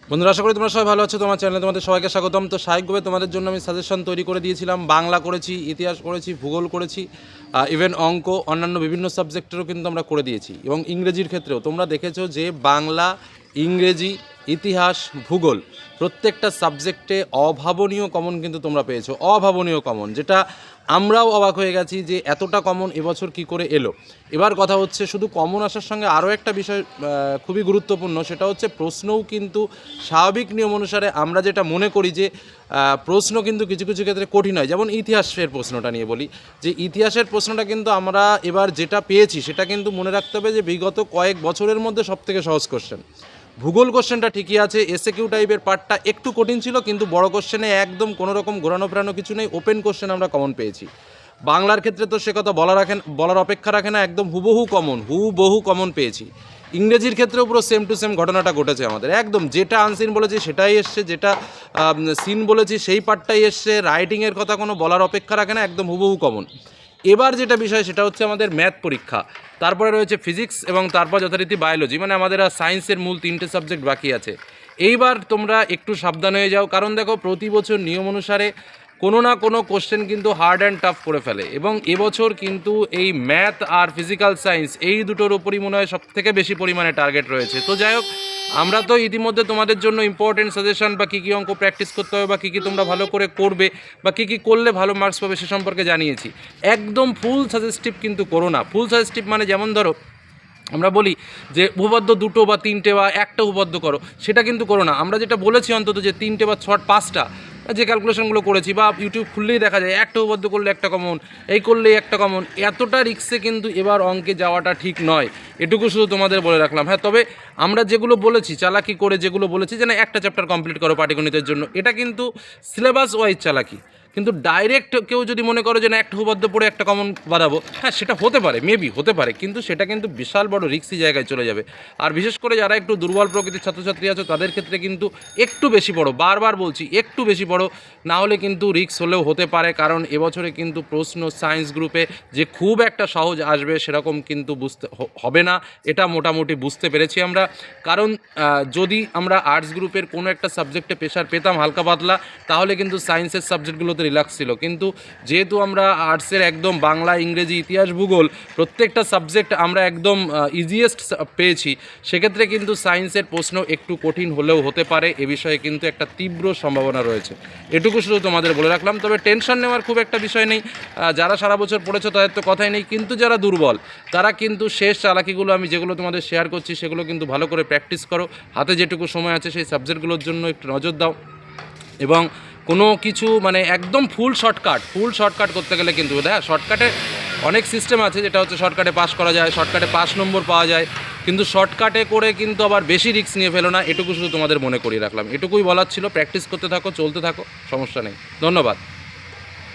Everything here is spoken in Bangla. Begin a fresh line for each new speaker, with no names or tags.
বন্ধুরা, আশা করি তোমরা সবাই ভালো আছো। তোমার চ্যানেলে তোমাদের সবাইকে স্বাগতম। তো স্বাভাবিকভাবে তোমাদের জন্য আমি সাজেশন তৈরি করে দিয়েছিলাম। বাংলা করেছি, ইতিহাস করেছি, ভূগোল করেছি, ইভেন অঙ্ক, অন্যান্য বিভিন্ন সাবজেক্টেরও কিন্তু আমরা করে দিয়েছি। এবং ইংরেজির ক্ষেত্রেও তোমরা দেখেছো যে বাংলা, ইংরেজি, ইতিহাস, ভূগোল প্রত্যেকটা সাবজেক্টে অভাবনীয় কমন কিন্তু তোমরা পেয়েছো। অভাবনীয় কমন, যেটা আমরাও অবাক হয়ে গেছি যে এতটা কমন এবছর কি করে এলো। এবার কথা হচ্ছে, শুধু কমন আসার সঙ্গে আরও একটা বিষয় খুবই গুরুত্বপূর্ণ, সেটা হচ্ছে প্রশ্নও কিন্তু স্বাভাবিক নিয়ম অনুসারে আমরা যেটা মনে করি যে প্রশ্ন কিন্তু কিছু কিছু ক্ষেত্রে কঠিন হয়। যেমন ইতিহাসের প্রশ্নটা নিয়ে বলি, যে ইতিহাসের প্রশ্নটা কিন্তু আমরা এবার যেটা পেয়েছি সেটা কিন্তু মনে রাখতে হবে যে বিগত কয়েক বছরের মধ্যে সবথেকে সহজ কোশ্চেন। ভূগোল কোশ্চেনটা ঠিকই আছে, এসএকিউ টাইপের পার্টটা একটু কঠিন ছিল, কিন্তু বড় কোশ্চেনে একদম কোনো রকম ঘোরানো ফেরানো কিছু নেই, ওপেন কোশ্চেন আমরা কমন পেয়েছি। বাংলার ক্ষেত্রে তো সে কথা বলার অপেক্ষা রাখে না, একদম হুবহু কমন পেয়েছি। ইংরেজির ক্ষেত্রেও পুরো সেম টু সেম ঘটনাটা ঘটেছে আমাদের, একদম যেটা আনসিন বলেছি সেটাই এসছে, যেটা সিন বলেছি সেই পার্টটাই এসছে। রাইটিংয়ের কথা কোনো বলার অপেক্ষা রাখে না, একদম হুবহু কমন। এবার যেটা বিষয় সেটা হচ্ছে আমাদের ম্যাথ পরীক্ষা, তারপরে রয়েছে ফিজিক্স, এবং তারপর যথারীতি বায়োলজি, মানে আমাদের আর সায়েন্সের মূল 3টে সাবজেক্ট বাকি আছে। এইবার তোমরা একটু সাবধান হয়ে যাও, কারণ দেখো প্রতি বছর নিয়ম অনুসারে কোনো না কোনো কোশ্চেন কিন্তু হার্ড অ্যান্ড টাফ করে ফেলে, এবং এবছর কিন্তু এই ম্যাথ আর ফিজিক্যাল সায়েন্স এই দুটোর ওপরই মনে হয় সবথেকে বেশি পরিমাণে টার্গেট রয়েছে। তো যাই হোক, আমরা তো ইতিমধ্যে তোমাদের জন্য ইম্পর্টেন্ট সাজেশন বা কী কী অঙ্ক প্র্যাকটিস করতে হবে, বা কী কী তোমরা ভালো করে করবে, বা কী কী করলে ভালো মার্কস পাবে সে সম্পর্কে জানিয়েছি। একদম ফুল সাজেস্টিভ কিন্তু করো না। ফুল সাজেস্টিভ মানে যেমন ধরো আমরা বলি যে উপপাদ্য 2টো বা 3টে বা একটা উপপাদ্য করো, সেটা কিন্তু করো না। আমরা যেটা বলেছি অন্তত যে 3টে বা 5টা যে ক্যালকুলেশনগুলো করেছি, বা ইউটিউব খুললেই দেখা যায় একটা উপপাদ্য করলে একটা কমন, এই করলেই একটা কমন, এতটা রিক্সে কিন্তু এবার অঙ্কে যাওয়াটা ঠিক নয়। এটুকু শুধু তোমাদের বলে রাখলাম। হ্যাঁ, তবে আমরা যেগুলো বলেছি চালাকি করে, যেগুলো বলেছি যে না একটা চ্যাপ্টার কমপ্লিট করো পাটিগণিতের জন্য, এটা কিন্তু সিলেবাস ওয়াইজ চালাকি। কিন্তু ডাইরেক্ট কেউ যদি মনে করো যে না একটা উপপাদ্য পড়ে একটা কমন বাড়াবো, হ্যাঁ সেটা হতে পারে, মেবি হতে পারে, কিন্তু সেটা কিন্তু বিশাল বড় রিস্কি জায়গায় চলে যাবে। আর বিশেষ করে যারা একটু দুর্বল প্রকৃতির ছাত্রছাত্রী আছো তাদের ক্ষেত্রে কিন্তু একটু বেশি বড়, বারবার বলছি একটু বেশি বড়, না হলে কিন্তু রিস্ক হলেও হতে পারে। কারণ এবছরে কিন্তু প্রশ্ন সায়েন্স গ্রুপে যে খুব একটা সহজ আসবে সেরকম কিন্তু হবে না, এটা মোটামুটি বুঝতে পেরেছি আমরা। কারণ যদি আমরা আর্টস গ্রুপের কোনো একটা সাবজেক্টে প্রেশার পেতাম হালকা পাতলা, তাহলে কিন্তু সায়েন্সের সাবজেক্টগুলোতে রিল্যাক্স ছিল। কিন্তু যেহেতু আমরা আর্টসের একদম বাংলা, ইংরেজি, ইতিহাস, ভূগোল প্রত্যেকটা সাবজেক্ট আমরা একদম ইজিয়েস্ট পেয়েছি, সেক্ষেত্রে কিন্তু সায়েন্সের প্রশ্ন একটু কঠিন হলেও হতে পারে, এ বিষয়ে কিন্তু একটা তীব্র সম্ভাবনা রয়েছে। এটুকু শুধু তোমাদের বলে রাখলাম। তবে টেনশন নেওয়ার খুব একটা বিষয় নেই, যারা সারা বছর পড়েছো তাদের তো কথাই নেই, কিন্তু যারা দুর্বল তারা কিন্তু শেষ চালাকিগুলো আমি যেগুলো তোমাদের শেয়ার করছি সেগুলো কিন্তু ভালো করে প্র্যাকটিস করো। হাতে যেটুকু সময় আছে সেই সাবজেক্টগুলোর জন্য একটু নজর দাও, এবং কোনো কিছু মানে একদম ফুল শর্টকাট করতে গেলে কিন্তু শর্টকাটে অনেক সিস্টেম আছে, যেটা হচ্ছে শর্টকাটে পাস করা যায়, শর্টকাটে 5 নম্বর পাওয়া যায়, কিন্তু শর্টকাটে করে কিন্তু আবার বেশি রিস্ক নিয়ে ফেলো না। এটুকু শুধু তোমাদের মনে করিয়ে রাখলাম, এটুকুই বলার ছিল। প্র্যাকটিস করতে থাকো, চলতে থাকো, সমস্যা নেই। ধন্যবাদ।